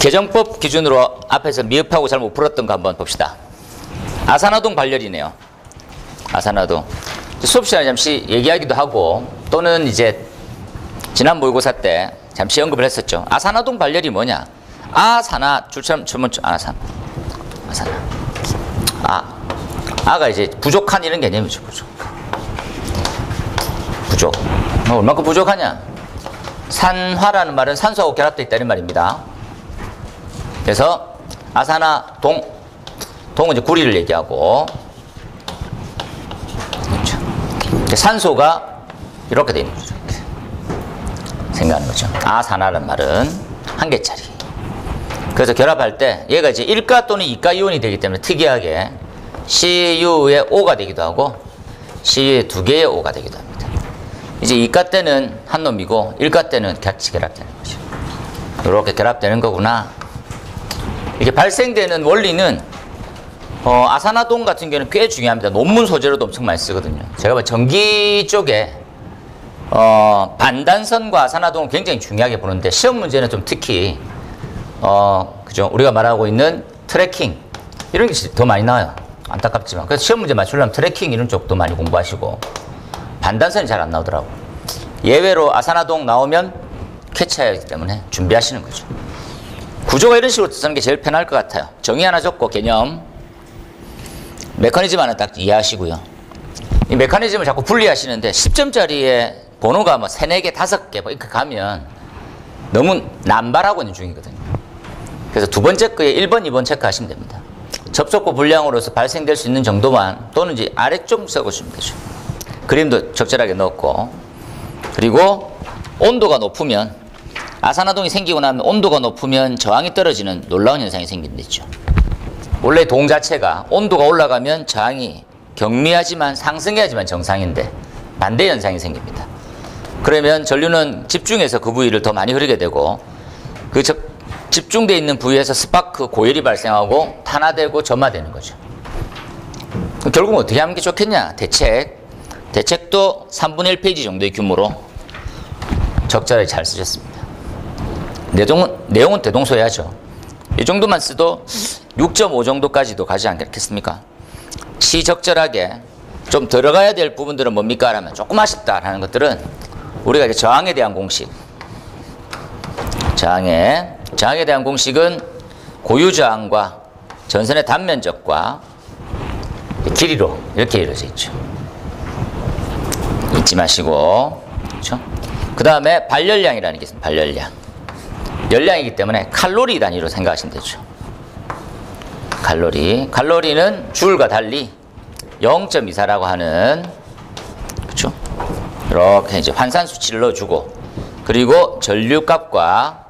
개정법 기준으로 앞에서 미흡하고 잘 못 풀었던 거 한번 봅시다. 아산화동 발열이네요. 아산화동. 수업 시간에 잠시 얘기하기도 하고 또는 이제 지난 모의고사 때 잠시 언급을 했었죠. 아산화동 발열이 뭐냐? 아산화 줄처럼 아산. 아가 이제 부족한 이런 개념이죠. 부족. 얼마큼 부족하냐? 산화라는 말은 산소하고 결합되어 있다는 말입니다. 그래서 아산화동, 동은 이제 구리를 얘기하고, 그렇죠. 산소가 이렇게 되어 있는 거죠. 이렇게 생각하는 거죠. 아산화라는 말은 한 개짜리. 그래서 결합할 때 얘가 이제 1가 또는 2가 이온이 되기 때문에 특이하게 CU의 O가 되기도 하고 CU의 2개의 O가 되기도 합니다. 이제 2가 때는 한 놈이고 1가 때는 같이 결합되는 거죠. 이렇게 결합되는 거구나. 이게 발생되는 원리는 아산화동 같은 경우는 꽤 중요합니다. 논문 소재로도 엄청 많이 쓰거든요. 제가 전기 쪽에 반단선과 아산화동을 굉장히 중요하게 보는데 시험 문제는 좀 특히 그죠? 우리가 말하고 있는 트래킹 이런 게 더 많이 나와요. 안타깝지만. 그래서 시험 문제 맞추려면 트래킹 이런 쪽도 많이 공부하시고 반단선이 잘 안 나오더라고. 예외로 아산화동 나오면 캐치해야 하기 때문에 준비하시는 거죠. 구조가 이런 식으로 쓰는 게 제일 편할 것 같아요. 정의 하나 적고 개념 메커니즘 하나 딱 이해하시고요. 이 메커니즘을 자꾸 분리하시는데 10점짜리에 번호가 뭐 3, 4개, 5개 뭐 이렇게 가면 너무 남발하고 있는 중이거든요. 그래서 두 번째 거에 1번, 2번 체크하시면 됩니다. 접촉부 불량으로서 발생될 수 있는 정도만 또는 이제 아래쪽 써보시면 되죠. 그림도 적절하게 넣었고, 그리고 온도가 높으면 아산화동이 생기고 나면 온도가 높으면 저항이 떨어지는 놀라운 현상이 생긴댔죠. 원래 동 자체가 온도가 올라가면 저항이 경미하지만 상승해야지만 정상인데 반대 현상이 생깁니다. 그러면 전류는 집중해서 그 부위를 더 많이 흐르게 되고 그 집중되어 있는 부위에서 스파크, 고열이 발생하고 탄화되고 점화되는 거죠. 결국은 어떻게 하는 게 좋겠냐? 대책도 3분의 1페이지 정도의 규모로 적절하게 잘 쓰셨습니다. 내용은 대동소이하죠. 이 정도만 써도 6.5 정도까지도 가지 않겠습니까? 시적절하게 좀 들어가야 될 부분들은 뭡니까? 라면 조금 아쉽다라는 것들은 우리가 이제 저항에 대한 공식, 저항에 대한 공식은 고유저항과 전선의 단면적과 길이로 이렇게 이루어져 있죠. 잊지 마시고, 그렇죠? 그 다음에 발열량이라는 게 있습니다. 발열량. 열량이기 때문에 칼로리 단위로 생각하시면 되죠. 칼로리는 줄과 달리 0.24라고 하는, 그렇죠? 이렇게 이제 환산 수치를 넣어주고, 그리고 전류값과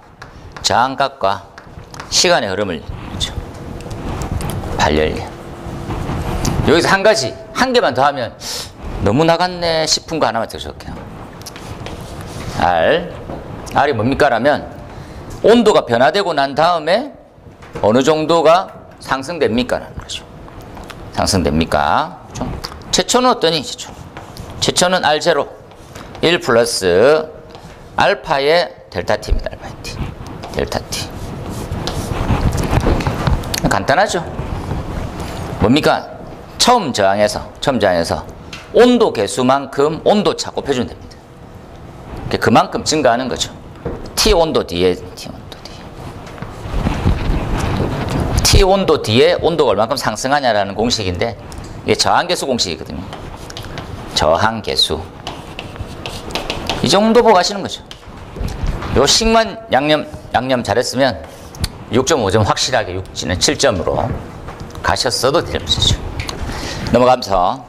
저항값과 시간의 흐름을, 그렇죠? 발열량. 여기서 한 개만 더 하면 너무 나갔네 싶은 거 하나만 더 적을게요. R이 뭡니까? 라면 온도가 변화되고 난 다음에 어느 정도가 상승됩니까? 라는 거죠. 상승됩니까? 그렇죠? 최초는 어떠니? 최초는 R0 1 플러스 알파의 델타 T입니다. 알파 T. 델타 T. 간단하죠? 뭡니까? 처음 저항에서 온도 개수만큼 온도차 곱해주면 됩니다. 그만큼 증가하는 거죠. T 온도 뒤에 T 온도 뒤에 온도가 얼마큼 상승하냐라는 공식인데 이게 저항계수 공식이거든요. 저항계수. 이 정도 보고 가시는 거죠. 요 식만 양념 잘했으면 6.5점 확실하게 6는 7점으로 가셨어도 될 문제죠. 넘어가면서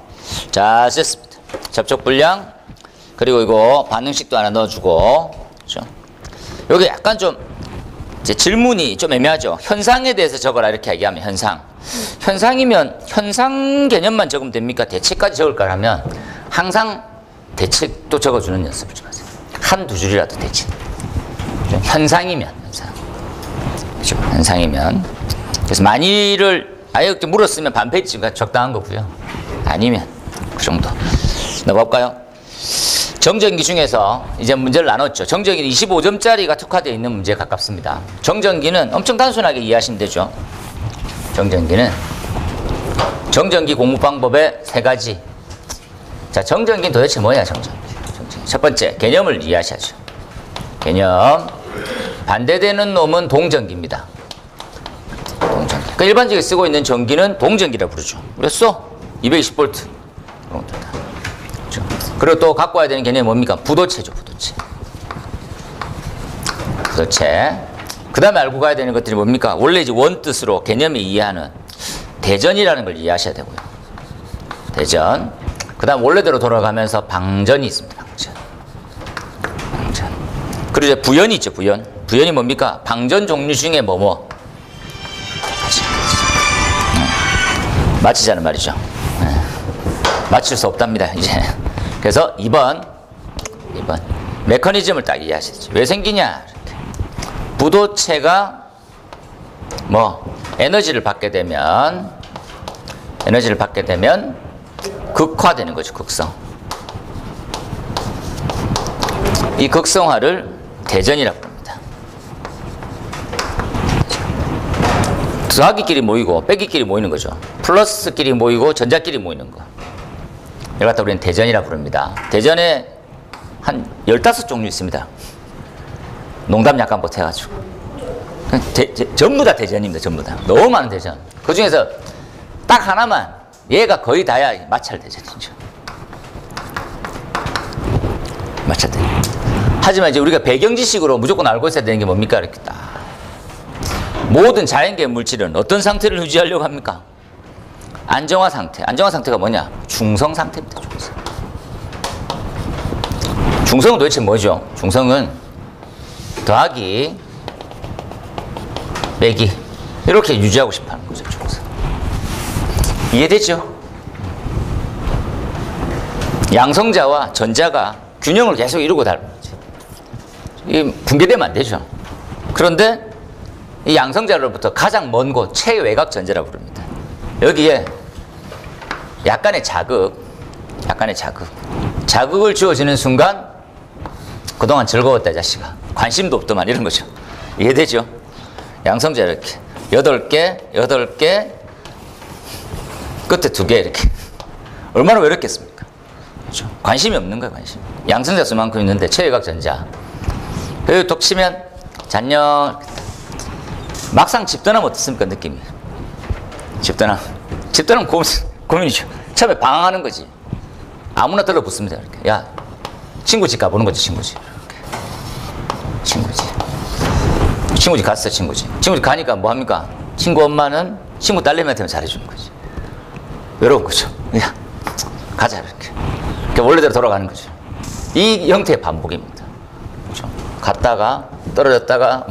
자, 됐습니다. 접촉 불량, 그리고 이거 반응식도 하나 넣어주고, 그렇죠? 여기 약간 좀 이제 질문이 좀 애매하죠. 현상에 대해서 적어라 이렇게 얘기하면 현상이면 현상 개념만 적으면 됩니까? 대책까지 적을까 하면 항상 대책도 적어주는 연습을 좀 하세요. 한두 줄이라도 대책. 현상이면 그렇죠? 현상이면. 그래서 만일을 아예 물었으면 반 페이지가 적당한 거고요. 아니면 그 정도. 넘어갈까요? 정전기 중에서 이제 문제를 나눴죠. 정전기는 25점짜리가 특화되어 있는 문제에 가깝습니다. 정전기는 엄청 단순하게 이해하시면 되죠. 정전기 공부 방법의 3가지. 자, 정전기는 도대체 뭐냐, 정전기. 첫 번째, 개념을 이해하셔야죠. 개념. 반대되는 놈은 동전기입니다. 동전기. 그러니까 일반적으로 쓰고 있는 전기는 동전기라 부르죠. 그랬어? 220V. 그리고 또 갖고 와야 되는 개념이 뭡니까? 부도체죠, 부도체. 그 다음에 알고 가야 되는 것들이 뭡니까? 원래 이제 원뜻으로 개념이 이해하는 대전이라는 걸 이해하셔야 되고요. 대전. 그 다음 원래대로 돌아가면서 방전이 있습니다. 방전. 그리고 이제 부연이 있죠, 부연. 부연이 뭡니까? 방전 종류 중에 뭐뭐. 맞히자는 말이죠. 맞출 수 없답니다, 이제. 그래서 2번. 메커니즘을 딱 이해하시죠. 왜 생기냐? 이렇게. 부도체가 에너지를 받게 되면 극화되는 거죠, 극성. 이 극성화를 대전이라고 합니다. 더하기끼리 모이고 빼기끼리 모이는 거죠. 플러스끼리 모이고 전자끼리 모이는 거. 이걸 갖다 우리는 대전이라고 부릅니다. 대전에 한 15종류 있습니다. 농담 약간 보태가지고. 전부 다 대전입니다, 전부 다. 너무 많은 대전. 그 중에서 딱 하나만, 얘가 거의 다야 마찰 대전이죠. 마찰 대전. 하지만 이제 우리가 배경지식으로 무조건 알고 있어야 되는 게 뭡니까? 이렇게 딱. 모든 자연계 물질은 어떤 상태를 유지하려고 합니까? 안정화 상태. 안정화 상태가 뭐냐? 중성 상태입니다. 중성. 중성은 도대체 뭐죠? 중성은 더하기, 빼기 이렇게 유지하고 싶어하는 거죠. 중성. 이해되죠? 양성자와 전자가 균형을 계속 이루고 다니는 거죠. 이 붕괴되면 안 되죠. 그런데 이 양성자로부터 가장 먼 곳 최외곽 전자라고 부릅니다. 여기에 약간의 자극을 주어지는 순간 그동안 즐거웠다, 자식아. 관심도 없더만, 이런 거죠. 이해되죠? 양성자 이렇게 8개 끝에 2개 이렇게. 얼마나 외롭겠습니까? 그렇죠? 관심이 없는 거야, 관심. 양성자 수만큼 있는데 최외곽 전자. 여기 톡 치면 잔녕. 막상 집떠나면 어떻습니까, 느낌이? 집떠나면 고민이죠. 처음에 방황하는 거지. 아무나 들러붙습니다. 이렇게. 야, 친구 집 가보는 거지, 친구 집. 친구 집 갔어, 친구 집 가니까 뭐 합니까? 친구 엄마는 친구 딸내미한테만 잘해주는 거지. 외로운 거죠. 야, 가자, 이렇게. 원래대로 돌아가는 거죠. 이 형태의 반복입니다. 그렇죠? 갔다가, 떨어졌다가,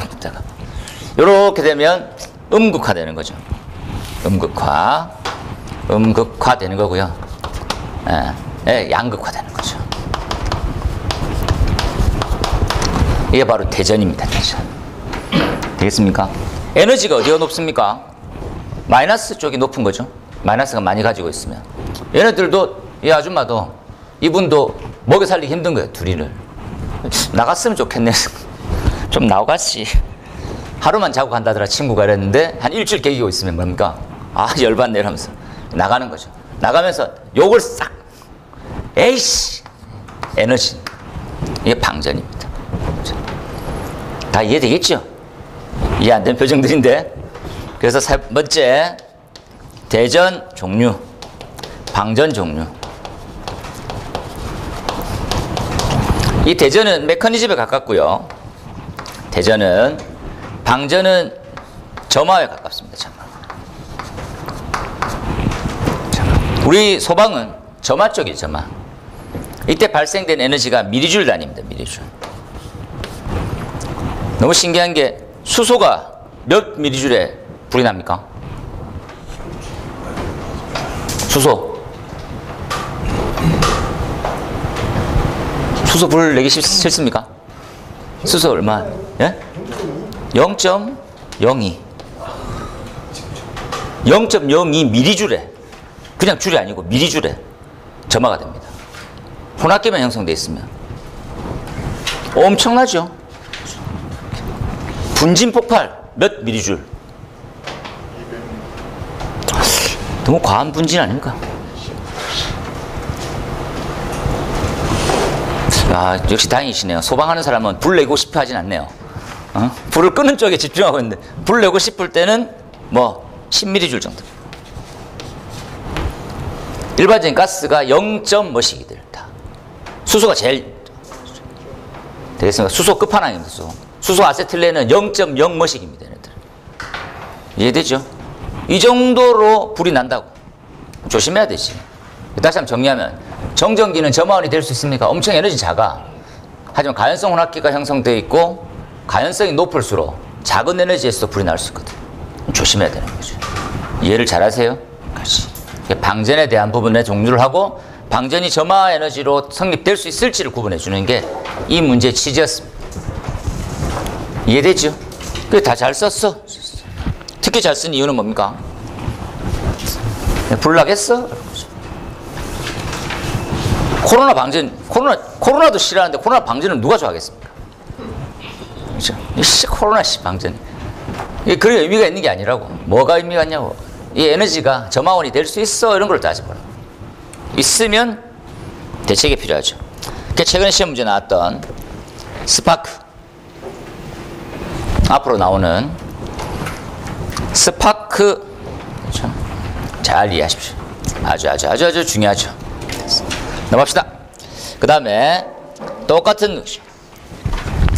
이렇게 되면 음극화되는 거죠. 음극화되는 거고요. 양극화되는 거죠. 이게 바로 대전입니다, 대전. 되겠습니까? 에너지가 어디가 높습니까? 마이너스 쪽이 높은 거죠. 마이너스가 많이 가지고 있으면. 얘네들도, 이 아줌마도, 이분도 먹여 살리기 힘든 거예요, 둘이를. 나갔으면 좋겠네. 좀 나오갔지. 하루만 자고 간다더라, 친구가 이랬는데, 한 일주일 계기고 있으면 뭡니까? 아, 열받네, 이러면서. 나가는 거죠. 나가면서 욕을 싹. 에이씨! 에너지. 이게 방전입니다. 다 이해되겠죠? 이해 안 되는 표정들인데. 그래서 3번째, 대전 종류, 방전 종류. 이 대전은 메커니즘에 가깝고요. 방전은 점화에 가깝습니다. 점화. 우리 소방은 점화 쪽이에요, 점화. 이때 발생된 에너지가 미리줄 단위입니다, 미리줄. 너무 신기한 게 수소가 몇 미리줄에 불이 납니까? 수소 불 내기 싫습니까? 수소 얼마? 예? 0.02 미리줄에, 그냥 줄이 아니고 미리줄에 점화가 됩니다. 혼합계면 형성되어 있으면 엄청나죠. 분진 폭발 몇 미리줄? 너무 과한 분진 아닙니까? 아, 역시 다행이시네요. 소방하는 사람은 불 내고 싶어 하진 않네요. 불을 끄는 쪽에 집중하고 있는데 불 내고 싶을 때는 뭐 10mJ 정도. 일반적인 가스가 0. 몇이기 됩니다. 수소가 제일 되겠습니까? 수소 끝판왕입니다. 수소 아세틸렌은 0.0 몇이기입니다. 얘네들. 이해되죠? 이 정도로 불이 난다고. 조심해야 되지. 다시 한번 정리하면 정전기는 점화원이 될 수 있습니까? 엄청 에너지 작아. 하지만 가연성 혼합기가 형성되어 있고 가연성이 높을수록 작은 에너지에서도 불이 날 수 있거든. 조심해야 되는 거죠. 이해를 잘 하세요? 그렇지. 방전에 대한 부분에 종류를 하고 방전이 점화 에너지로 성립될 수 있을지를 구분해 주는 게 이 문제의 취지였습니다. 이해되죠? 그게 다 잘 썼어. 특히 잘 쓴 이유는 뭡니까? 불 나겠어? 코로나 방전, 코로나도 싫어하는데 코로나 방전은 누가 좋아하겠습니까? 그렇죠? 코로나 방전. 이게 그런 의미가 있는 게 아니라고. 뭐가 의미가 있냐고. 이 에너지가 점화원이 될 수 있어. 이런 걸 따져보라. 있으면 대책이 필요하죠. 최근에 시험 문제 나왔던 스파크. 앞으로 나오는 스파크. 그렇죠? 잘 이해하십시오. 아주 중요하죠. 넘어갑시다. 그 다음에 똑같은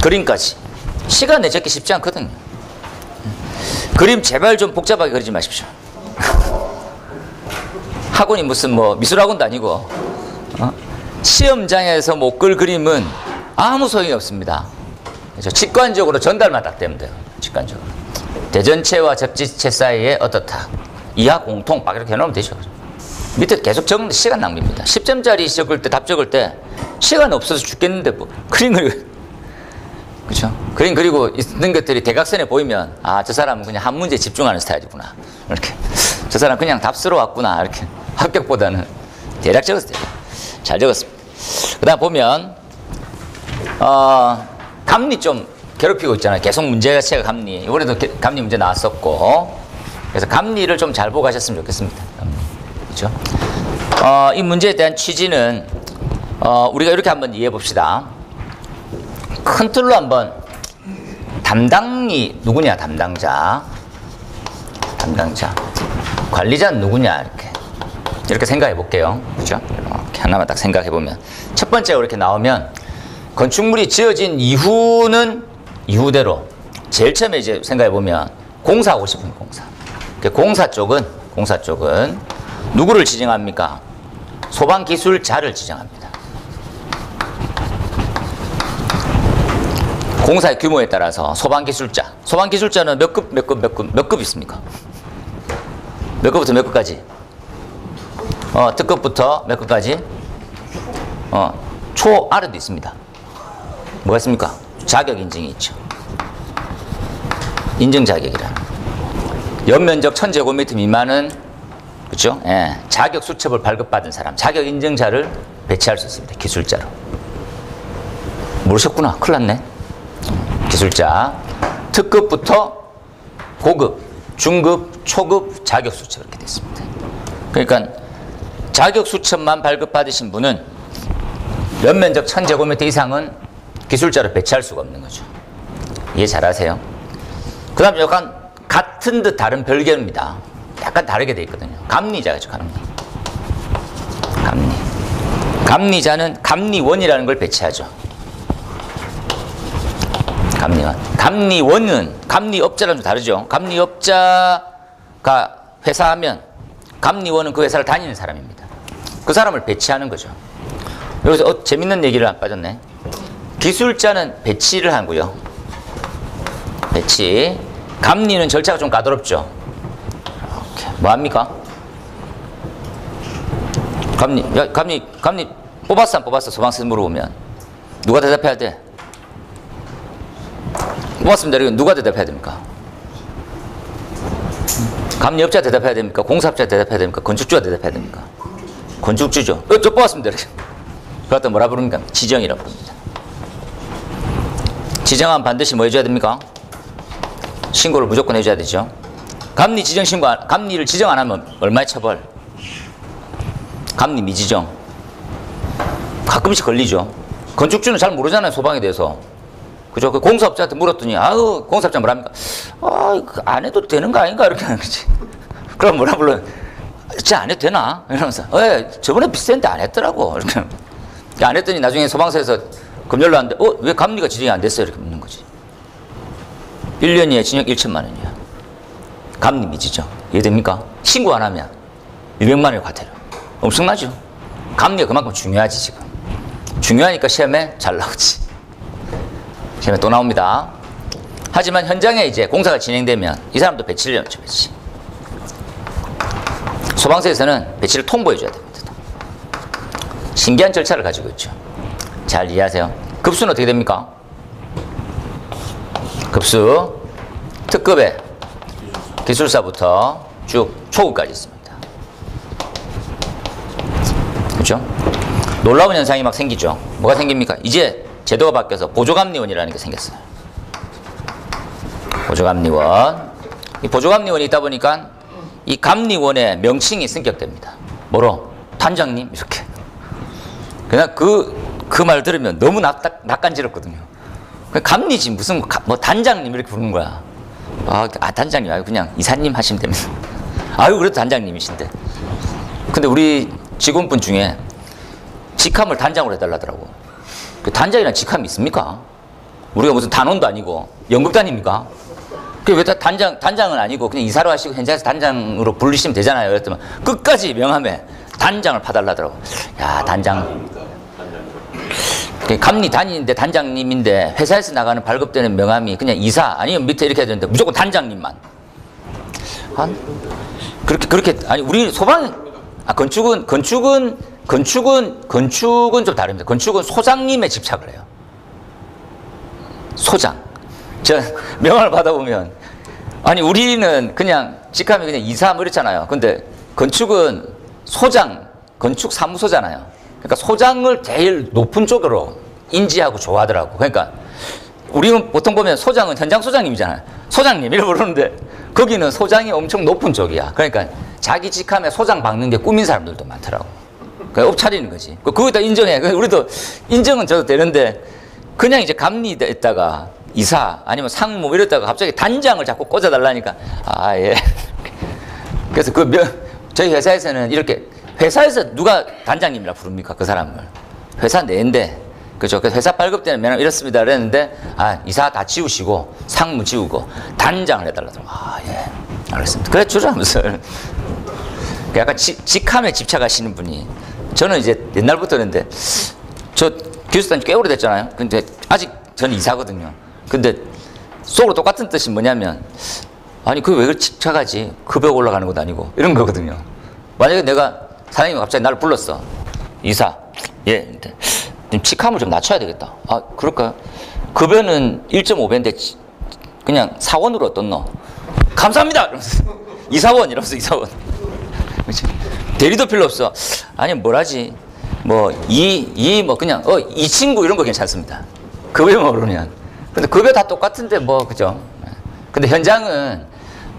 그림까지. 시간 내적기 쉽지 않거든요. 그림 제발 좀 복잡하게 그리지 마십시오. 학원이 무슨 뭐 미술학원도 아니고 시험장에서 못 끌 그림은 아무 소용이 없습니다. 그렇죠? 직관적으로 전달만 딱 되면 돼요. 직관적으로. 대전체와 접지체 사이에 어떻다. 이하 공통 막 이렇게 해놓으면 되죠. 밑에 계속 적는데 시간 낭비입니다. 10점짜리 적을 때 답 적을 때 시간 없어서 죽겠는데 뭐 그림 그리고 그렇죠? 그림 그리고 있는 것들이 대각선에 보이면 아, 저 사람은 그냥 한 문제에 집중하는 스타일이구나. 이렇게 저 사람 그냥 답 쓰러 왔구나. 이렇게 합격보다는 대략 적었어요. 잘 적었습니다. 그다음 보면 감리 좀 괴롭히고 있잖아요. 계속 문제 자체가 감리. 이번에도 감리 문제 나왔었고 그래서 감리를 좀 잘 보고 가셨으면 좋겠습니다. 그렇죠? 이 문제에 대한 취지는 우리가 이렇게 한번 이해해 봅시다. 큰 틀로 한번 담당이 누구냐, 담당자, 관리자는 누구냐 이렇게 생각해 볼게요. 그렇죠? 이렇게 하나만 딱 생각해 보면 첫 번째가 이렇게 나오면 건축물이 지어진 이후는 이후대로 제일 처음에 이제 생각해 보면 공사하고 싶은 공사. 공사 쪽은 누구를 지정합니까? 소방기술자를 지정합니다. 공사의 규모에 따라서 소방기술자는 몇 급 있습니까? 몇 급부터 몇 급까지? 특급부터 몇 급까지? 초 아래도 있습니다. 뭐가 있습니까? 자격 인증이 있죠. 인증 자격이라. 연면적 1000제곱미터 미만은 그렇죠? 예, 자격 수첩을 발급받은 사람, 자격 인증자를 배치할 수 있습니다. 기술자로. 모르셨구나. 큰일 났네. 기술자. 특급부터 고급, 중급, 초급 자격 수첩 이렇게 됐습니다. 그러니까 자격 수첩만 발급받으신 분은 연면적 1000제곱미터 이상은 기술자로 배치할 수가 없는 거죠. 이해 잘 하세요? 그 다음 약간 같은 듯 다른 별개입니다. 약간 다르게 돼 있거든요. 감리자죠, 감리자는 감리원이라는 걸 배치하죠. 감리원은 감리업자랑 좀 다르죠. 감리업자가 회사하면 감리원은 그 회사를 다니는 사람입니다. 그 사람을 배치하는 거죠. 여기서 재밌는 얘기를 안 빠졌네. 기술자는 배치를 하고요. 배치. 감리는 절차가 좀 까다롭죠. 이렇게. 뭐 합니까? 감리 뽑았어 안 뽑았어? 소방서 물어보면 누가 대답해야 돼? 뽑았습니다. 이거 누가 대답해야 됩니까? 감리업자 대답해야 됩니까? 공사업자 대답해야 됩니까? 건축주가 대답해야 됩니까? 건축주죠. 저 뽑았습니다. 이렇게. 그것도 뭐라 부릅니까? 지정이라고 부릅니다. 지정하면 반드시 뭐 해줘야 됩니까? 신고를 무조건 해줘야 되죠. 감리 지정 신고, 감리를 지정 안 하면 얼마의 처벌? 감리 미지정. 가끔씩 걸리죠. 건축주는 잘 모르잖아요, 소방에 대해서. 그죠? 그 공사업자한테 물었더니, 아유, 공사업자 뭐랍니까? 아, 안 해도 되는 거 아닌가? 이렇게 하는 거지. 그럼 뭐라 불러? 진짜 안 해도 되나? 이러면서, 저번에 비슷했는데 안 했더라고. 이렇게. 안 했더니 나중에 소방서에서 검열로 하는데, 왜 감리가 지정이 안 됐어요? 이렇게 묻는 거지. 1년 이하의 징역 1천만 원이야. 감리 미지정. 이해됩니까? 신고 안 하면 200만 원의 과태료. 엄청나죠? 감리가 그만큼 중요하지, 지금. 중요하니까 시험에 잘 나오지. 시험에 또 나옵니다. 하지만 현장에 이제 공사가 진행되면 이 사람도 배치를 연초배치 소방서에서는 배치를 통보해줘야 됩니다. 신기한 절차를 가지고 있죠. 잘 이해하세요. 급수는 어떻게 됩니까? 급수 특급에 기술사부터 쭉 초급까지 있습니다. 그렇죠? 놀라운 현상이 막 생기죠. 뭐가 생깁니까? 이제 제도가 바뀌어서 보조감리원이라는 게 생겼어요. 보조감리원. 이 보조감리원이 있다 보니까 이 감리원의 명칭이 승격됩니다. 뭐로? 단장님 이렇게. 그냥 그 말 들으면 너무 낯간지럽거든요. 감리지 무슨 뭐 단장님 이렇게 부르는 거야. 단장님 아유 그냥 이사님 하시면 됩니다. 아유 그래도 단장님이신데. 근데 우리 직원분 중에 직함을 단장으로 해달라더라고. 그 단장이란 직함이 있습니까? 우리가 무슨 단원도 아니고 연극단입니까? 왜 단장은 아니고 그냥 이사로 하시고 현장에서 단장으로 불리시면 되잖아요. 그랬더니 끝까지 명함에 단장을 파달라더라고. 야 단장. 감리 다니는데 단장님인데 회사에서 나가는 발급되는 명함이 그냥 이사 아니면 밑에 이렇게 해야 되는데 무조건 단장님만. 그렇게 아니 우리 소방 건축은 좀 다릅니다. 건축은 소장님의 집착을 해요. 소장. 저 명함을 받아보면 아니 우리는 그냥 직함이 그냥 이사 뭐 이렇잖아요. 근데 건축은 소장, 건축 사무소잖아요. 그러니까 소장을 제일 높은 쪽으로 인지하고 좋아하더라고. 그러니까 우리는 보통 보면 소장은 현장 소장님이잖아요. 소장님 이렇게 부르는데 거기는 소장이 엄청 높은 쪽이야. 그러니까 자기 직함에 소장 박는 게 꿈인 사람들도 많더라고. 그러니까 업 차리는 거지. 그거다 인정해. 우리도 인정은 저도 되는데 그냥 이제 감리했다가 이사 아니면 상무 이랬다가 갑자기 단장을 자꾸 꽂아달라니까 예. 그래서 저희 회사에서는 이렇게 회사에서 누가 단장님이라 부릅니까? 그 사람을. 회사 내인데, 그죠? 그래서 회사 발급되는 면허 이렇습니다. 그랬는데, 이사 다 지우시고, 상무 지우고, 단장을 해달라고. 예. 알겠습니다. 그래, 주라면서. 약간 직함에 집착하시는 분이. 저는 이제 옛날부터 그랬는데, 저 기술사님 꽤 오래됐잖아요. 근데 아직 저는 이사거든요. 근데 속으로 똑같은 뜻이 뭐냐면, 아니, 그게 왜 그렇게 집착하지? 급여가 올라가는 것도 아니고. 이런 거거든요. 만약에 내가 사장님이 갑자기 나를 불렀어. 이사. 예. 직함을 좀 낮춰야 되겠다. 그럴까요? 급여는 1.5배인데 그냥 사원으로 어떻노? 감사합니다! 이러면서. 이사원 이러면서 이사원. 대리도 필요 없어. 아니 뭐라지? 뭐 그냥 이 친구 이런 거 괜찮습니다. 급여 모르면. 근데 급여 다 똑같은데 뭐 그죠? 근데 현장은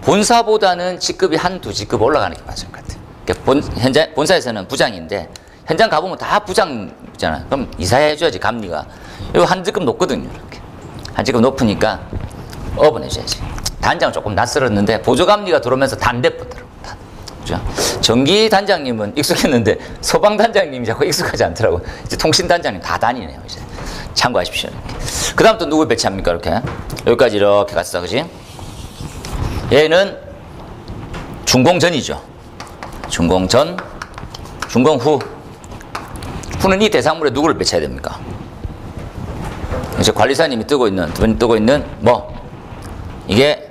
본사보다는 직급이 한두 직급 올라가는 게 맞은 것 같아요. 본사에서는 부장인데 현장 가보면 다 부장이잖아요. 그럼 이사해줘야지 감리가. 이거 한 직급 높거든요. 이렇게 한 직급 높으니까 업은 해줘야지. 단장은 조금 낯설었는데 보조감리가 들어오면서 단대부더라고. 그죠? 전기 단장님은 익숙했는데 소방 단장님이 자꾸 익숙하지 않더라고. 이제 통신 단장님 다 다니네요. 이제 참고하십시오. 그 다음 또 누구 배치합니까? 이렇게 여기까지 이렇게 갔어, 그지? 얘는 준공전이죠. 준공전, 준공후. 후는 이 대상물에 누구를 배치해야 됩니까? 이제 관리사님이 뜨고 있는 뭐 이게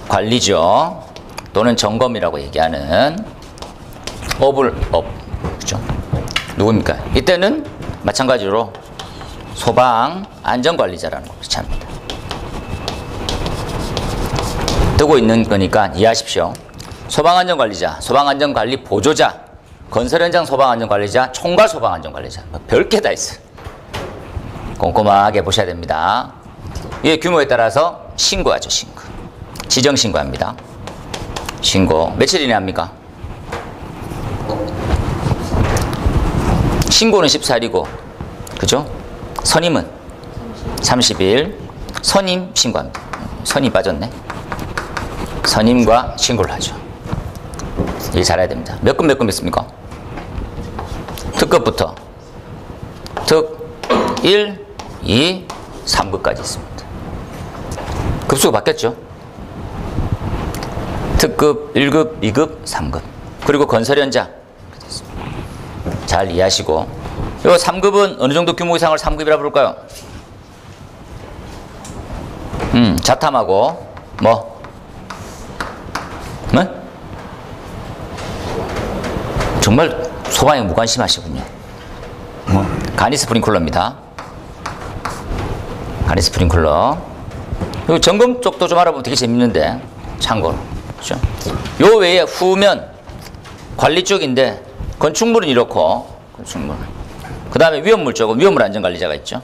관리죠. 또는 점검이라고 얘기하는 업, 그죠? 누굽니까? 이때는 마찬가지로 소방 안전관리자라는 걸 배치합니다. 뜨고 있는 거니까 이해하십시오. 소방안전관리자, 소방안전관리 보조자, 건설현장 소방안전관리자, 총괄 소방안전관리자. 별게 다 있어요. 꼼꼼하게 보셔야 됩니다. 이 규모에 따라서 신고하죠. 신고. 지정 신고합니다. 신고. 며칠 이내 합니까? 신고는 14일이고, 그죠? 선임은 30일. 선임 신고합니다. 선임 빠졌네. 선임과 신고를 하죠. 일 잘해야 됩니다. 몇 급 있습니까? 특급부터 특 1, 2, 3급까지 있습니다. 급수가 바뀌었죠. 특급 1급, 2급, 3급. 그리고 건설 현장. 잘 이해하시고. 이 3급은 어느 정도 규모 이상을 3급이라 부를까요? 자탐하고 뭐? 네? 정말 소방에 무관심하시군요. 간이 스프링클러입니다. 간이 스프링클러. 요 점검 쪽도 좀 알아보면 되게 재밌는데 참고로. 그렇죠? 요 외에 후면 관리 쪽인데 건축물은 이렇고, 건축물. 그 다음에 위험물 쪽은 위험물 안전관리자가 있죠.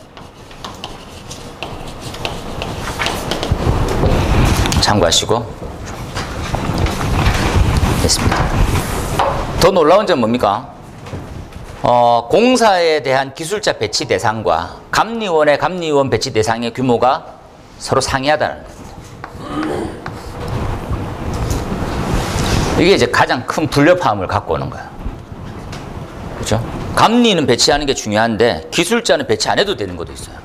참고하시고. 됐습니다. 더 놀라운 점은 뭡니까? 공사에 대한 기술자 배치 대상과 감리원의 감리원 배치 대상의 규모가 서로 상이하다는 겁니다. 이게 이제 가장 큰 불협화음을 갖고 오는 거야. 그죠? 감리는 배치하는 게 중요한데 기술자는 배치 안 해도 되는 것도 있어요.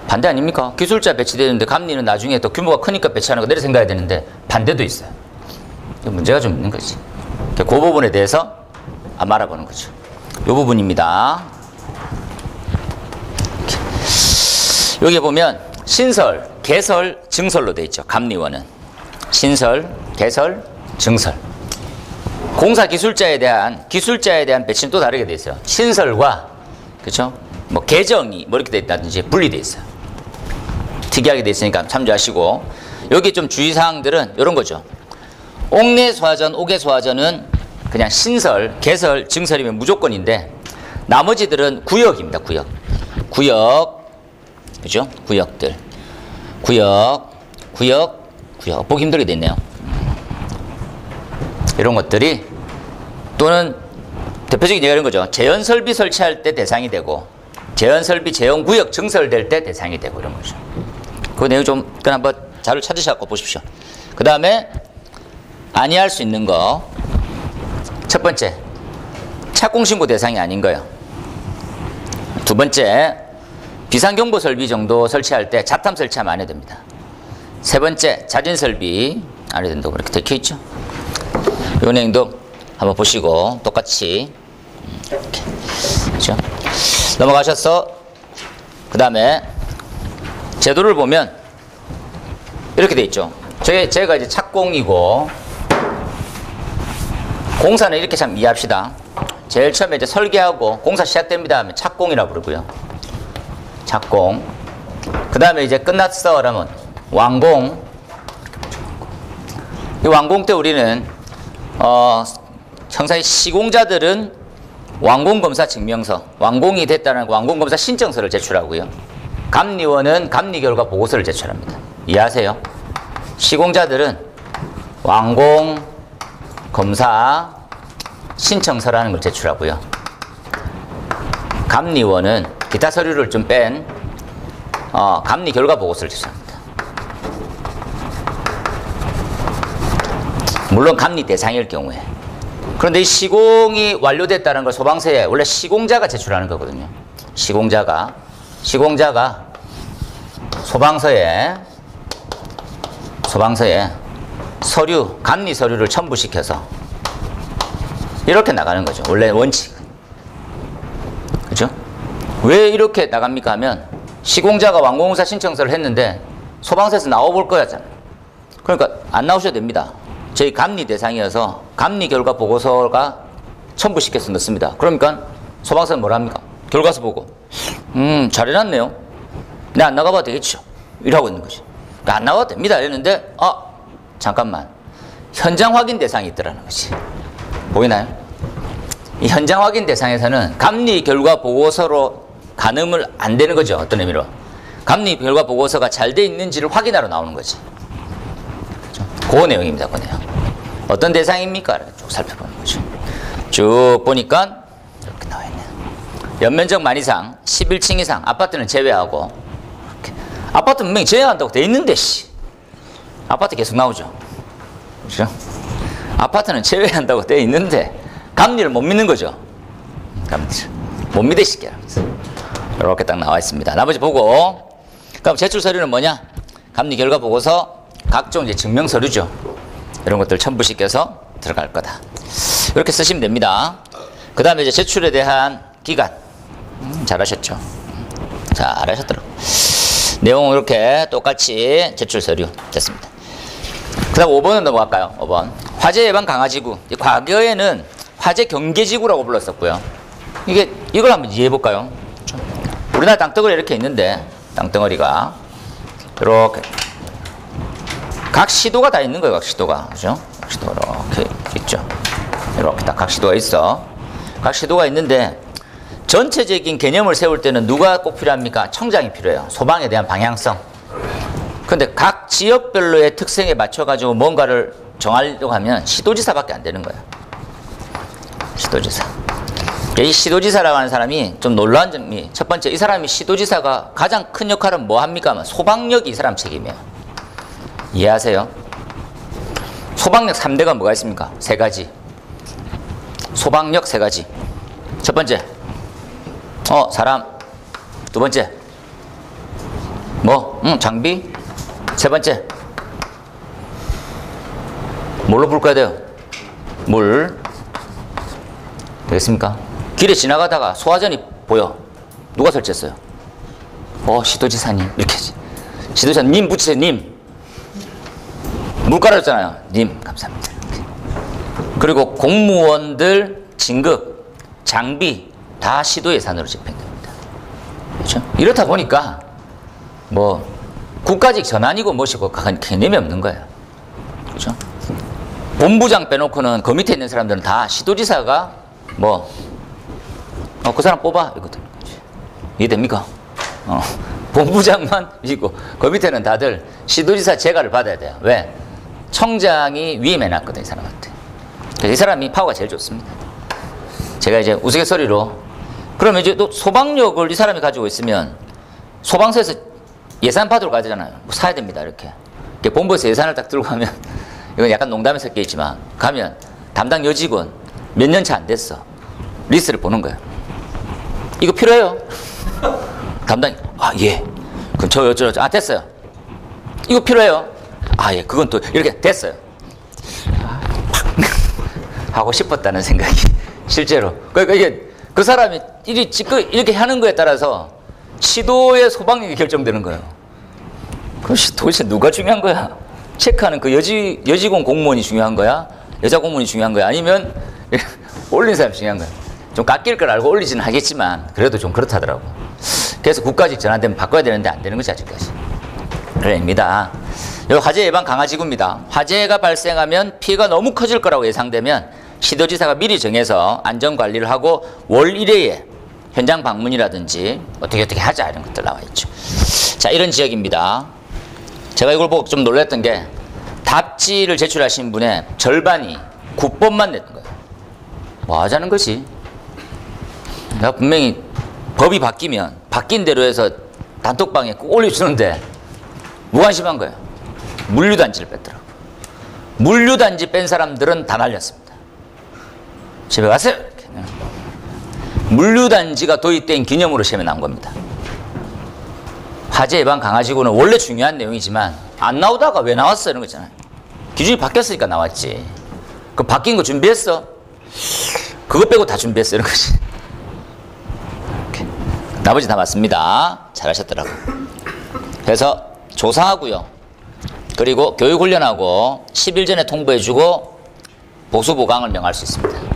반대 아닙니까? 기술자 배치되는데 감리는 나중에 또 규모가 크니까 배치하는 거 내려 생각해야 되는데 반대도 있어요. 문제가 좀 있는 거지. 그 부분에 대해서 알아보는 거죠. 이 부분입니다. 여기 보면 신설, 개설, 증설로 되어 있죠. 감리원은. 신설, 개설, 증설. 공사 기술자에 대한 배치는 또 다르게 되어 있어요. 신설과, 그렇죠? 뭐 개정이 뭐 이렇게 되어 있다든지 분리되어 있어요. 특이하게 되어 있으니까 참조하시고. 여기 좀 주의사항들은 이런 거죠. 옥내 소화전, 옥외 소화전은 그냥 신설, 개설, 증설이면 무조건인데 나머지들은 구역입니다. 구역. 구역. 그죠? 구역들. 구역. 보기 힘들게 돼 있네요. 이런 것들이 또는 대표적인 예가 이런 거죠. 재현설비 설치할 때 대상이 되고 재현설비, 재현구역 증설될 때 대상이 되고 이런 거죠. 그 내용 좀 그냥 한번 자료를 찾으셔서 보십시오. 그 다음에 아니할 수 있는 거. 첫 번째, 착공신고 대상이 아닌 거예요. 두 번째, 비상경보 설비 정도 설치할 때 자탐 설치하면 안 해도 됩니다. 세 번째, 자진설비 안 해도 된다고 이렇게 적혀있죠. 이 내용도 한번 보시고 똑같이 이렇게. 그렇죠? 넘어가셔서 그 다음에 제도를 보면 이렇게 돼 있죠. 제가 이제 착공이고 공사는 이렇게 참 이해합시다. 제일 처음에 이제 설계하고 공사 시작됩니다 하면 착공이라고 부르고요. 착공. 그 다음에 이제 끝났어 그러면 완공. 이 완공 때 우리는 청사의 시공자들은 완공검사 증명서, 완공이 됐다는 완공검사 신청서를 제출하고요. 감리원은 감리결과 보고서를 제출합니다. 이해하세요? 시공자들은 완공검사 신청서라는 걸 제출하고요. 감리원은 기타 서류를 좀 뺀 감리결과 보고서를 제출합니다. 물론 감리 대상일 경우에. 그런데 이 시공이 완료됐다는 걸 소방서에 원래 시공자가 제출하는 거거든요. 시공자가 소방서에 서류, 감리 서류를 첨부시켜서 이렇게 나가는 거죠. 원래 원칙은. 그죠? 왜 이렇게 나갑니까 하면 시공자가 완공공사 신청서를 했는데 소방서에서 나와볼 거였잖아요. 그러니까 안 나오셔도 됩니다. 저희 감리 대상이어서 감리 결과 보고서가 첨부시켜서 넣습니다. 그러니까 소방서는 뭘 합니까? 결과서 보고 잘 해놨네요. 내 안 나가봐도 되겠죠. 이러고 있는 거지. 그러니까 안 나가도 됩니다. 이랬는데 잠깐만. 현장 확인 대상이 있더라는 거지. 보이나요? 이 현장 확인 대상에서는 감리 결과 보고서로 가늠을 안 되는 거죠. 어떤 의미로. 감리 결과 보고서가 잘 돼 있는지를 확인하러 나오는 거지. 그렇죠? 그 내용입니다. 그 내용. 어떤 대상입니까? 쭉 살펴보는 거죠. 쭉 보니까 이렇게 나와 있네요. 연면적 만 이상 11층 이상 아파트는 제외하고, 이렇게. 아파트 분명히 제외한다고 돼 있는데 아파트 계속 나오죠. 그렇죠? 아파트는 제외한다고 돼 있는데 감리를 못 믿는 거죠. 감리를 못 믿으시게 하면서 이렇게 딱 나와 있습니다. 나머지 보고, 그럼 제출 서류는 뭐냐? 감리 결과 보고서, 각종 이제 증명 서류죠. 이런 것들 첨부시켜서 들어갈 거다. 이렇게 쓰시면 됩니다. 그 다음에 이제 제출에 대한 기간. 잘하셨죠? 잘하셨더라고. 내용 이렇게 똑같이 제출 서류 됐습니다. 그 다음 5번은 넘어갈까요? 5번. 화재 예방 강화지구. 과거에는 화재 경계지구라고 불렀었고요. 이걸 한번 이해해 볼까요? 우리나라 땅덩어리 이렇게 있는데, 땅덩어리가 이렇게 각 시도가 다 있는 거예요. 각 시도가. 그죠? 각 시도가 이렇게 있죠. 이렇게 딱 각 시도가 있어. 각 시도가 있는데, 전체적인 개념을 세울 때는 누가 꼭 필요합니까? 청장이 필요해요. 소방에 대한 방향성. 근데 각 지역별로의 특성에 맞춰가지고 뭔가를 정하려고 하면 시도지사밖에 안 되는 거예요. 시도지사. 이 시도지사라고 하는 사람이 좀 놀라운 점이, 첫 번째, 이 사람이 시도지사가 가장 큰 역할은 뭐 합니까? 소방력이 이 사람 책임이에요. 이해하세요? 소방력 3대가 뭐가 있습니까? 3가지. 소방력 3가지. 첫 번째, 사람. 두 번째, 장비. 세 번째, 뭘로 불 꺼야 돼요? 물. 되겠습니까? 길에 지나가다가 소화전이 보여. 누가 설치했어요? 시도지사님. 이렇게. 시도지사 님 붙이세요. 님. 물 깔아줬잖아요. 님. 감사합니다. 이렇게. 그리고 공무원들 진급, 장비 다 시도 예산으로 집행됩니다. 그렇죠? 이렇다 보니까 국가직 전환이고 뭐시고 개념이 없는 거예요. 그렇죠? 본부장 빼놓고는 그 밑에 있는 사람들은 다 시도지사가 그 사람 뽑아 이거든. 이해됩니까? 본부장만 이고 그 밑에는 다들 시도지사 재가를 받아야 돼요. 왜? 청장이 위임해놨거든 이 사람한테. 그래서 이 사람이 파워가 제일 좋습니다. 제가 이제 우스갯소리로, 그러면 이제 또 소방력을 이 사람이 가지고 있으면 소방서에서 예산 받으러 가잖아요. 사야 됩니다. 이렇게 본부에서 예산을 딱 들고 가면, 이건 약간 농담에 섞여 있지만, 가면 담당 여직원 몇 년 차 안 됐어. 리스트를 보는 거예요. 이거 필요해요? 담당이, 예. 그럼 저 어쩌고, 됐어요. 이거 필요해요? 예. 그건 또 이렇게 됐어요. 하고 싶었다는 생각이 실제로. 그러니까 이게 그 사람이 이렇게 하는 거에 따라서 시도의 소방력이 결정되는 거예요. 그럼 도대체 누가 중요한 거야? 체크하는 그 여직원 공무원이 중요한 거야? 여자 공무원이 중요한 거야? 아니면 올린 사람이 중요한 거야? 좀 깎일 걸 알고 올리지는 하겠지만 그래도 좀 그렇다더라고. 그래서 국가직 전환되면 바꿔야 되는데 안 되는 거지 아직까지. 그래입니다. 여기 화재 예방 강화지구입니다. 화재가 발생하면 피해가 너무 커질 거라고 예상되면 시도지사가 미리 정해서 안전관리를 하고 월 1회에 현장 방문이라든지 어떻게 하자 이런 것들 나와 있죠. 자, 이런 지역입니다. 제가 이걸 보고 좀 놀랐던 게, 답지를 제출하신 분의 절반이 9번만 냈던 거예요. 뭐 하자는 거지? 내가 분명히 법이 바뀌면 바뀐 대로 해서 단톡방에 꼭 올려주는데 무관심한 거예요. 물류단지를 뺐더라고. 물류단지 뺀 사람들은 다 날렸습니다. 집에 가세요. 물류단지가 도입된 기념으로 시험에 나온 겁니다. 화재 예방 강화지구는 원래 중요한 내용이지만 안 나오다가 왜 나왔어? 이런 거 있잖아요. 기준이 바뀌었으니까 나왔지. 그 바뀐 거 준비했어? 그거 빼고 다 준비했어. 이런 거지. 이렇게. 나머지 다 맞습니다. 잘하셨더라고. 그래서 조사하고요. 그리고 교육훈련하고 10일 전에 통보해주고 보수보강을 명할 수 있습니다.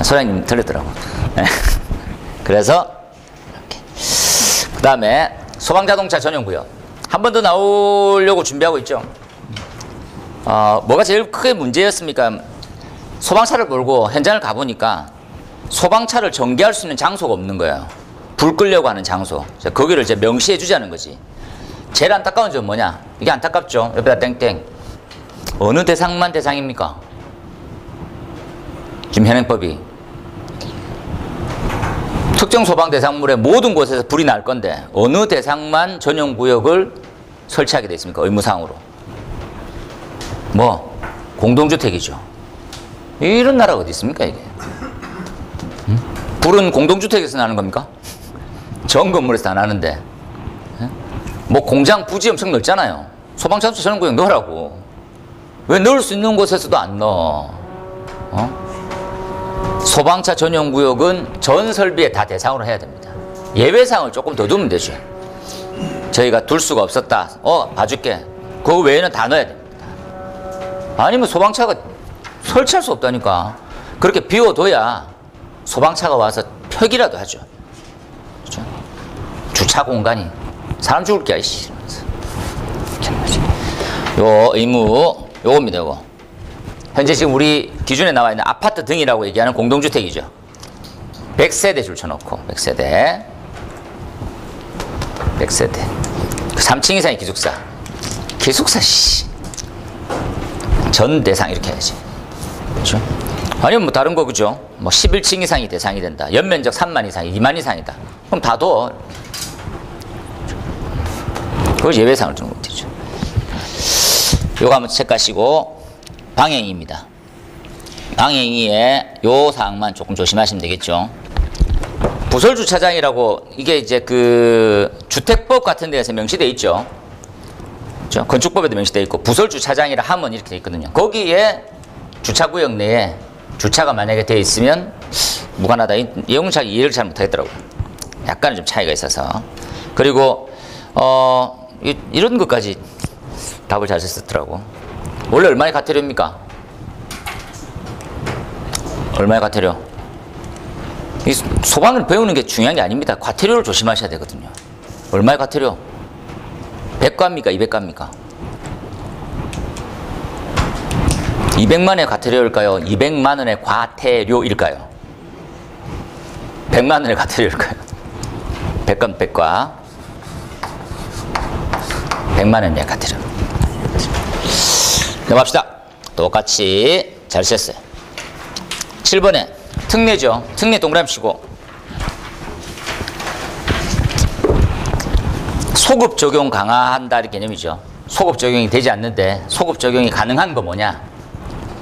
소장님 들렸더라고. 그래서 이렇게. 그 다음에 소방자동차 전용구역 한 번 더 나오려고 준비하고 있죠. 뭐가 제일 크게 문제였습니까? 소방차를 몰고 현장을 가보니까 소방차를 전개할 수 있는 장소가 없는 거예요. 불 끄려고 하는 장소. 거기를 이제 명시해 주자는 거지. 제일 안타까운 점은 뭐냐? 이게 안타깝죠? 옆에다 땡땡. 어느 대상만 대상입니까? 지금 현행법이. 특정 소방 대상물의 모든 곳에서 불이 날 건데 어느 대상만 전용 구역을 설치하게 돼 있습니까? 의무상으로. 뭐 공동주택이죠. 이런 나라가 어디 있습니까 이게? 불은 공동주택에서 나는 겁니까? 전 건물에서 안 나는데. 뭐 공장 부지 엄청 넓잖아요. 소방차도 전용 구역 넣으라고. 왜 넣을 수 있는 곳에서도 안 넣어? 소방차 전용 구역은 전 설비에 다 대상으로 해야 됩니다. 예외사항을 조금 더 두면 되죠. 저희가 둘 수가 없었다. 봐줄게. 그 외에는 다 넣어야 됩니다. 아니면 소방차가 설치할 수 없다니까. 그렇게 비워둬야 소방차가 와서 펴기라도 하죠. 그렇죠? 주차 공간이 사람 죽을 게 아니지. 요 의무 요겁니다. 요거. 현재 지금 우리 기준에 나와 있는 아파트 등이라고 얘기하는 공동주택이죠. 100세대 줄쳐놓고 100세대 3층 이상의 기숙사. 전 대상 이렇게 해야지. 그렇죠? 아니면 뭐 다른 거 그죠? 뭐 11층 이상이 대상이 된다. 연면적 3만 이상, 2만 이상이다. 그럼 다 둬. 그걸 예외상을 두는 거 되죠. 요거 한번 체크하시고 방해행위입니다. 방해행위에 요 사항만 조금 조심하시면 되겠죠. 부설주차장이라고 이게 이제 그 주택법 같은 데에서 명시되어 있죠. 그렇죠? 건축법에도 명시되어 있고 부설주차장이라 하면 이렇게 되어 있거든요. 거기에 주차구역 내에 주차가 만약에 되어 있으면 무관하다. 이 내용을 잘 이해를 잘 못하겠더라고요. 약간은 좀 차이가 있어서. 그리고 이런 것까지 답을 잘 썼더라고. 원래 얼마의 과태료입니까? 얼마의 과태료? 이 소방을 배우는 게 중요한 게 아닙니다. 과태료를 조심하셔야 되거든요. 얼마의 과태료? 100과입니까? 200과입니까? 200만 원의 과태료일까요? 200만 원의 과태료일까요? 100만 원의 과태료일까요? 100과 100과 100만 원의 과태료. 넘어갑시다. 똑같이 잘 썼어요. 7번에 특례죠. 특례 동그라미 치고 소급 적용 강화한다 이 개념이죠. 소급 적용이 되지 않는데 소급 적용이 가능한 거 뭐냐?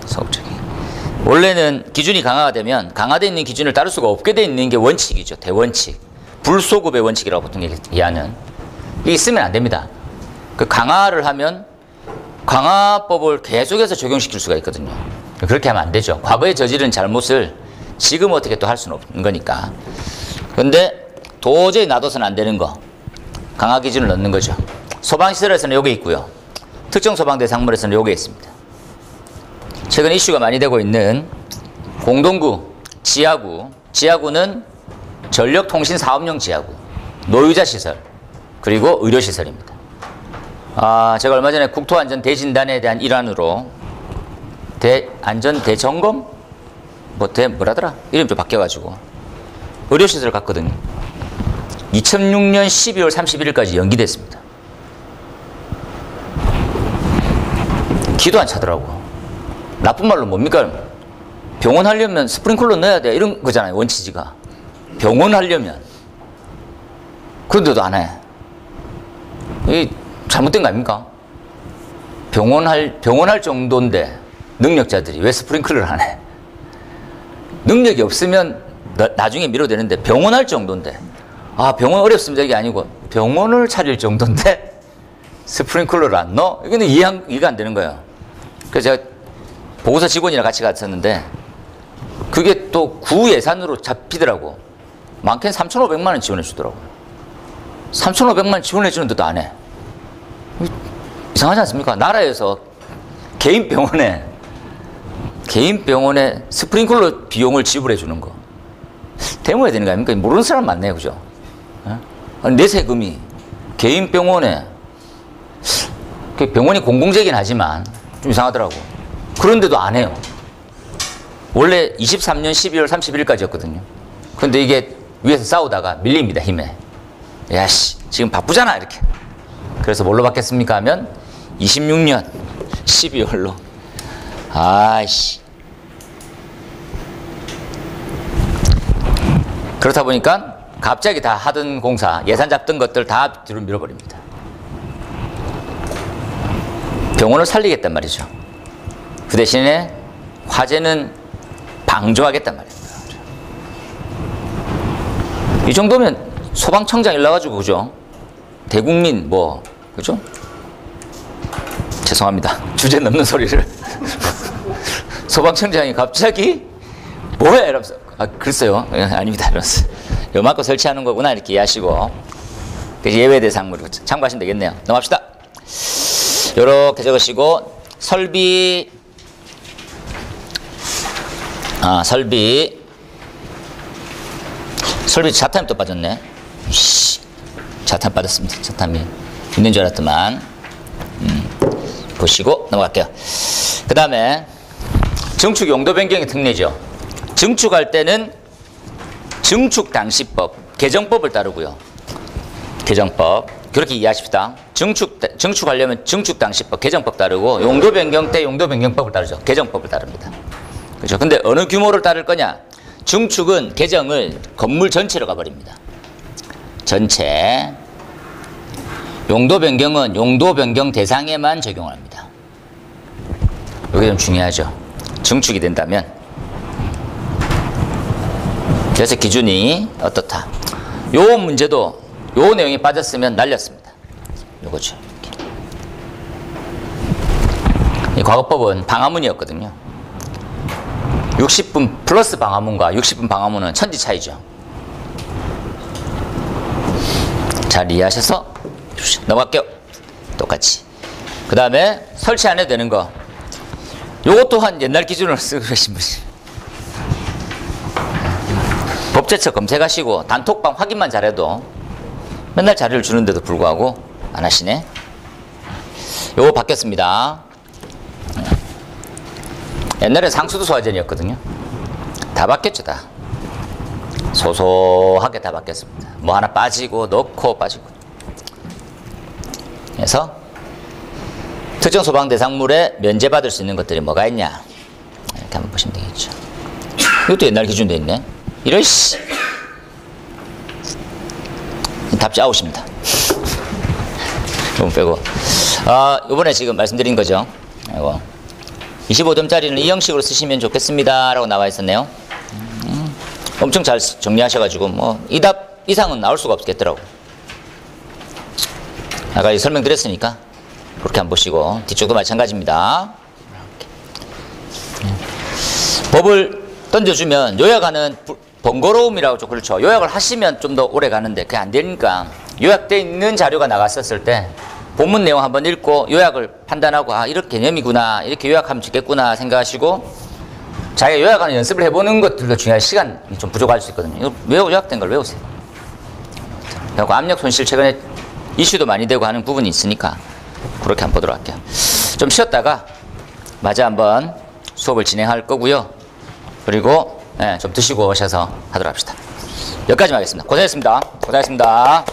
소급 적용. 원래는 기준이 강화가 되면 강화되어 있는 기준을 따를 수가 없게 되어 있는 게 원칙이죠. 대원칙. 불소급의 원칙이라고 보통 얘기하는. 이게 있으면 안 됩니다. 그 강화를 하면 강화법을 계속해서 적용시킬 수가 있거든요. 그렇게 하면 안 되죠. 과거에 저지른 잘못을 지금 어떻게 또 할 수는 없는 거니까. 근데 도저히 놔둬서는 안 되는 거. 강화 기준을 넣는 거죠. 소방시설에서는 요게 있고요. 특정 소방대상물에서는 요게 있습니다. 최근 이슈가 많이 되고 있는 공동구, 지하구. 지하구는 전력통신사업용 지하구, 노유자시설, 그리고 의료시설입니다. 제가 얼마 전에 국토안전대진단에 대한 일환으로 안전대점검? 뭐라더라? 이름이 좀 바뀌어가지고 의료시설 갔거든요. 2006년 12월 31일까지 연기됐습니다. 기도 안 차더라고. 나쁜 말로 뭡니까? 병원 하려면 스프링클러 넣어야 돼. 이런 거잖아요. 원치지가. 병원 하려면. 그런데도 안 해. 이 잘못된 거 아닙니까? 병원 할 정도인데 능력자들이 왜 스프링클러를 안 해? 능력이 없으면 나중에 미뤄되는데 병원 할 정도인데 병원 어렵습니다 이게 아니고 병원을 차릴 정도인데 스프링클러를 안 넣어? 이거는 이해가 안 되는 거예요. 그래서 제가 보고서 직원이랑 같이 갔었는데 그게 또 구 예산으로 잡히더라고. 많게는 3,500만 원 지원해 주더라고요. 3,500만 원 지원해 주는데도 안 해. 이상하지 않습니까? 나라에서 개인 병원에 스프링클러 비용을 지불해 주는 거 대모해야 되는 거 아닙니까? 모르는 사람 많네요. 그죠? 아니, 내 세금이 개인 병원에 병원이 공공재긴 하지만 좀 이상하더라고. 그런데도 안 해요. 원래 23년 12월 31일까지였거든요. 근데 이게 위에서 싸우다가 밀립니다, 힘에. 야씨, 지금 바쁘잖아, 이렇게. 그래서 뭘로 바뀌었습니까? 하면 26년 12월로. 아이씨. 그렇다 보니까 갑자기 다 하던 공사, 예산 잡던 것들 다 뒤로 밀어버립니다. 병원을 살리겠단 말이죠. 그 대신에 화재는 방조하겠단 말입니다. 이 정도면 소방청장 일러가지고, 그죠? 대국민, 뭐, 그죠? 죄송합니다. 주제 넘는 소리를. 소방청장이 갑자기, 뭐해? 이러면서. 아, 글쎄요. 아닙니다. 이러면서. 요만큼 설치하는 거구나. 이렇게 이해하시고. 예외 대상물로 참고하시면 되겠네요. 넘어갑시다. 요렇게 적으시고, 설비, 설비 자탐이 또 빠졌네. 자탐 빠졌습니다. 자탐이 있는 줄 알았더만. 보시고 넘어갈게요. 그 다음에 증축 용도 변경의 특례죠. 증축할 때는 증축당시법, 개정법을 따르고요. 개정법. 그렇게 이해하십시다. 증축하려면 증축당시법, 개정법 따르고, 용도 변경 때 용도 변경법을 따르죠. 개정법을 따릅니다. 그죠? 근데 어느 규모를 따를 거냐? 증축은 개정을 건물 전체로 가버립니다. 전체. 용도 변경은 용도 변경 대상에만 적용을 합니다. 이게 좀 중요하죠. 증축이 된다면. 그래서 기준이 어떻다. 요 문제도 요 내용이 빠졌으면 날렸습니다. 요거죠. 이 과거법은 방화문이었거든요. 60분 플러스 방화문과 60분 방화문은 천지 차이죠. 잘 이해하셔서 넘어갈게요. 똑같이. 그 다음에 설치 안 해도 되는 거. 요것 또한 옛날 기준으로 쓰고 계신 분이. 법제처 검색하시고 단톡방 확인만 잘해도 맨날 자료를 주는데도 불구하고 안 하시네. 요거 바뀌었습니다. 옛날에 상수도 소화전이었거든요. 다 바뀌었죠, 다. 소소하게 다 바뀌었습니다. 뭐 하나 빠지고 넣고 빠지고. 그래서 특정 소방 대상물에 면제받을 수 있는 것들이 뭐가 있냐, 이렇게 한번 보시면 되겠죠. 이것도 옛날 기준도 있네. 이런 씨. 답지 아웃입니다. 이건 빼고. 이번에 지금 말씀드린 거죠. 이거 25점짜리는 이 형식으로 쓰시면 좋겠습니다 라고 나와 있었네요. 엄청 잘 정리하셔가지고 뭐 이 답 이상은 나올 수가 없겠더라고. 아까 설명드렸으니까 그렇게 한번 보시고, 뒤쪽도 마찬가지입니다. 법을 던져주면 요약하는 번거로움이라고 좀 그렇죠. 요약을 하시면 좀 더 오래 가는데 그게 안 되니까 요약되어 있는 자료가 나갔었을 때 본문 내용 한번 읽고 요약을 판단하고, 아, 이렇게 개념이구나, 이렇게 요약하면 좋겠구나 생각하시고 자기가 요약하는 연습을 해보는 것들도 중요한 시간이 좀 부족할 수 있거든요. 요약된 걸 외우세요. 그리고 압력 손실 최근에 이슈도 많이 되고 하는 부분이 있으니까 그렇게 한번 보도록 할게요. 좀 쉬었다가 마저 한번 수업을 진행할 거고요. 그리고 좀 드시고 오셔서 하도록 합시다. 여기까지만 하겠습니다. 고생했습니다. 고생했습니다.